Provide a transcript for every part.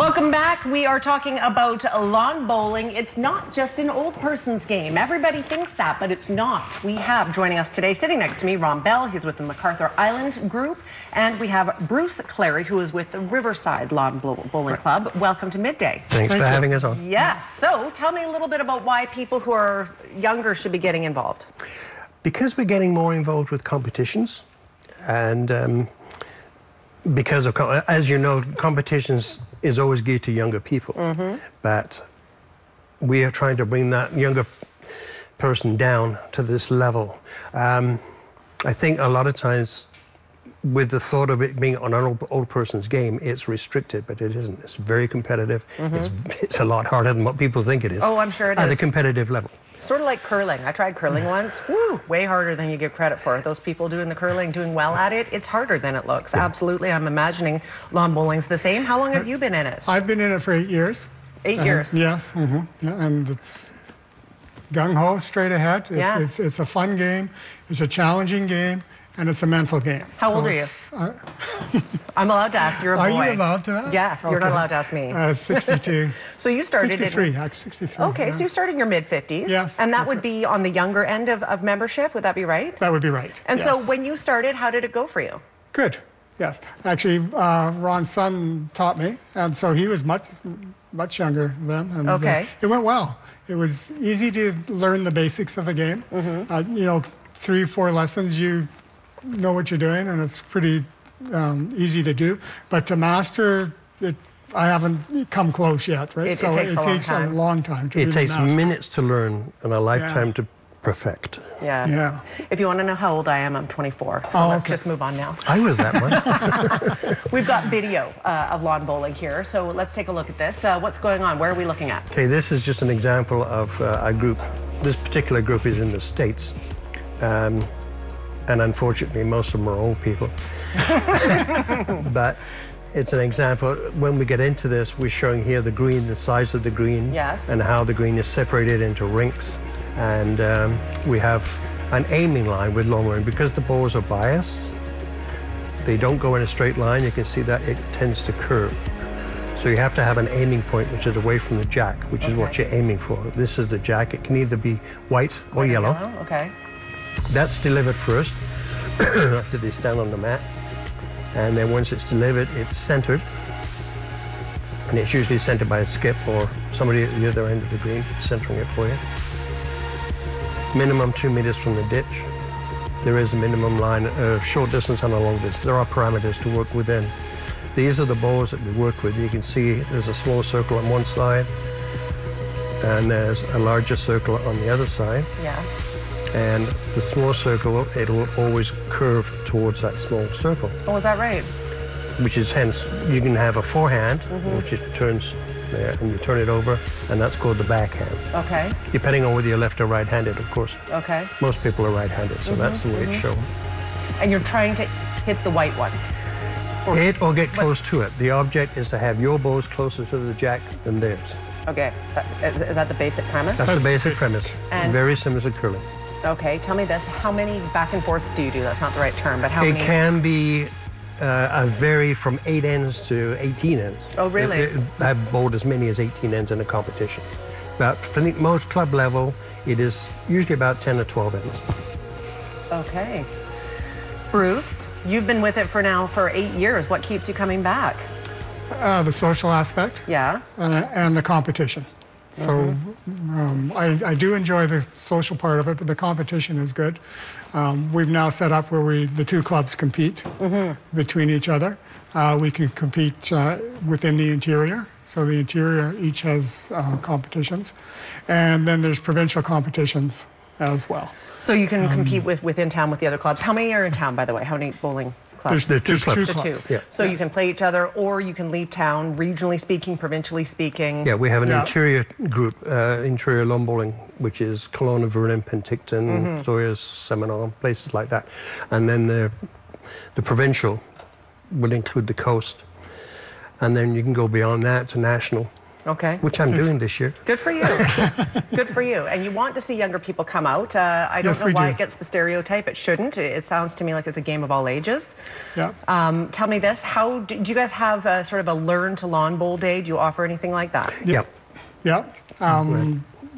Welcome back. We are talking about lawn bowling. It's not just an old person's game. Everybody thinks that, but it's not. We have joining us today, sitting next to me, Ron Bell. He's with the MacArthur Island Group. And we have Bruce Clary, who is with the Riverside Lawn Bowling Club. Welcome to Midday. Thanks for having us on. Yes. So tell me a little bit about why people who are younger should be getting involved. Because we're getting more involved with competitions, and because of, as you know, competitions is always geared to younger people, but we are trying to bring that younger person down to this level. I think a lot of times with the thought of it being on an old person's game, it's restricted, but it isn't. It's very competitive. It's a lot harder than what people think it is. Oh, I'm sure it is. At a competitive level. Sort of like curling. I tried curling once. Woo, way harder than you give credit for. Those people doing the curling, doing well at it, it's harder than it looks. Yeah. Absolutely. I'm imagining lawn bowling's the same. How long have you been in it? I've been in it for 8 years. 8 years? Yes. Yeah, and it's gung-ho, straight ahead. It's a fun game. It's a challenging game. And it's a mental game. How old are you? I'm allowed to ask. You're a boy. Are you allowed to ask? Yes, you're not allowed to ask me. 62. So you started 63, actually, 63. Okay, so you started in your mid-50s. Yes. And that would be on the younger end of membership, would that be right? That would be right. And so when you started, how did it go for you? Good, yes. Actually, Ron's son taught me, and so he was much younger then. And, it went well. It was easy to learn the basics of a game. You know, 3 or 4 lessons, you know what you're doing, and it's pretty easy to do. But to master it, I haven't come close yet, right? It takes a long time. It takes minutes to learn and a lifetime to perfect. Yes. Yeah. If you want to know how old I am, I'm 24. So let's just move on now. I was that much. We've got video of lawn bowling here, so let's take a look at this. What's going on? Where are we looking at? Okay, this is just an example of a group. This particular group is in the States. And unfortunately, most of them are old people. But it's an example. When we get into this, we're showing here the green, the size of the green, and how the green is separated into rinks. And we have an aiming line with long range. Because the balls are biased, they don't go in a straight line. You can see that it tends to curve. So you have to have an aiming point, which is away from the jack, which is what you're aiming for. This is the jack. It can either be white or yellow. Okay. That's delivered first, after they stand on the mat. And then once it's delivered, it's centered. And it's usually centered by a skip or somebody at the other end of the green centering it for you. Minimum 2 meters from the ditch. There is a minimum line of short distance and a long distance. There are parameters to work within. These are the balls that we work with. You can see there's a small circle on one side, and there's a larger circle on the other side. Yes. And the small circle, it will always curve towards that small circle. Oh, is that right? Which is hence, you can have a forehand, which it turns there, and you turn it over, and that's called the backhand. Okay. Depending on whether you're left or right-handed, of course. Okay. Most people are right-handed, so that's the way it's shown. And you're trying to hit the white one? Hit or get close to it. The object is to have your balls closer to the jack than theirs. Okay. Is that the basic premise? That's the basic premise. And very similar to curling. Okay, tell me this. How many back and forths do you do? That's not the right term, but how many? It can be vary from 8 ends to 18 ends. Oh, really? I've bowled as many as 18 ends in a competition. But for the most club level, it is usually about 10 or 12 ends. Okay. Bruce, you've been with it for 8 years. What keeps you coming back? The social aspect. Yeah. And the competition. So I do enjoy the social part of it, but the competition is good. We've now set up where the 2 clubs compete between each other. We can compete within the interior. So the interior each has competitions. And then there's provincial competitions as well. So you can compete within town with the other clubs. How many are in town, by the way? How many bowling clubs? There's 2 clubs. The 2. Yeah. So you can play each other, or you can leave town, regionally speaking, provincially speaking. Yeah, we have an interior group, interior lawn bowling, which is Kelowna, Vernon, Penticton, Sawyers, Seminole, places like that. And then the provincial will include the coast. And then you can go beyond that to national. Okay. Which I'm doing this year. Good for you. Good for you. And you want to see younger people come out. I don't know why it gets the stereotype. It shouldn't. It sounds to me like it's a game of all ages. Yeah. Tell me this. How do you guys have sort of a learn to lawn bowl day? Do you offer anything like that? Yep. Yeah.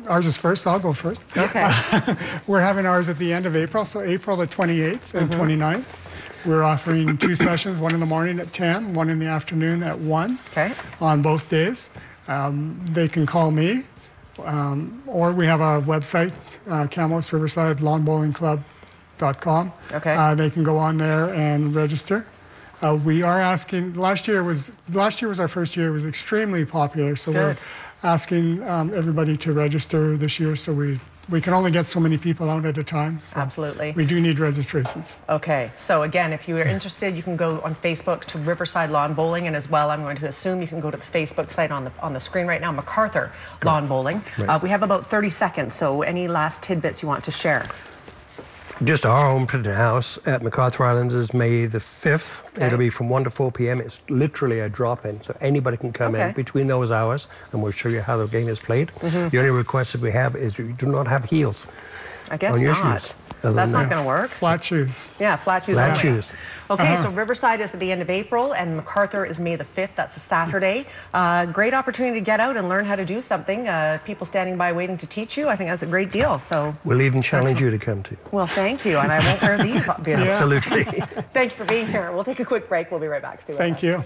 Ours is first. I'll go first. Okay. We're having ours at the end of April, so April the 28th and 29th. We're offering 2 sessions, one in the morning at 10, one in the afternoon at 1 on both days. They can call me, or we have a website, Kamloops Riverside LawnBowlingClub.com. Okay. They can go on there and register. We are asking, last year was our first year. It was extremely popular, so we're asking everybody to register this year, so we can only get so many people out at a time. So absolutely. We do need registrations. Okay, so again, if you are interested, you can go on Facebook to Riverside Lawn Bowling, and as well, I'm going to assume you can go to the Facebook site on the screen right now, MacArthur Lawn Bowling. Right. We have about 30 seconds, so any last tidbits you want to share? Just our open house at MacArthur Island is May the 5th. Okay. It'll be from 1 to 4 p.m. It's literally a drop-in, so anybody can come in between those hours, and we'll show you how the game is played. The only request that we have is you do not have heels. I guess on your not. shoes. That's not going to work. Flat shoes. Yeah, flat shoes. Flat shoes. Okay, so Riverside is at the end of April, and MacArthur is May the 5th. That's a Saturday. Great opportunity to get out and learn how to do something. People standing by waiting to teach you. I think that's a great deal. So we'll even challenge you to come too. Well, thank you, and I won't wear these, obviously. Absolutely. Thank you for being here. We'll take a quick break. We'll be right back. Stay with us. Thank you.